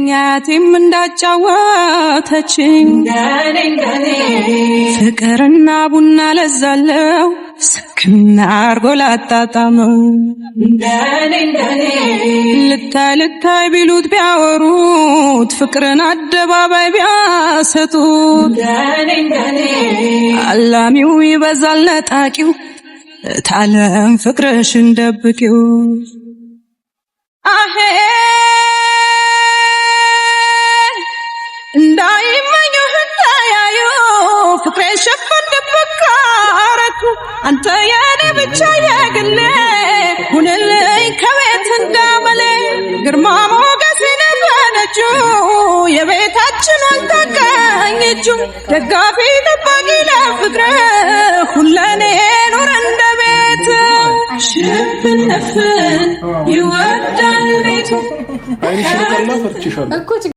ያቴም እንዳጫወተችኝ ፍቅርና ቡና ለዛለው ስክና አርጎ ላጣጣመው ልታይ ቢሉት ቢያወሩት ፍቅርን አደባባይ ቢያሰጡት አላሚው ይበዛል ነጣቂው ታለም ፍቅርሽን ደብቂው አሄ እንዳይመኙህ እንዳያዩ ፍቅሬን ሸፈን ደብቅ አረኩ አንተ የኔ ብቻ የግሌ ሁንልኝ ከቤት እንዳመሌ ግርማ ሞገሴን በነጁ የቤታችን አልታቀኝ እጁ ደጋፊ ጠባቂ ለፍቅር ሁለኔ ኑር እንደ ቤት ሽፍንፍን ይወዳል ቤቱ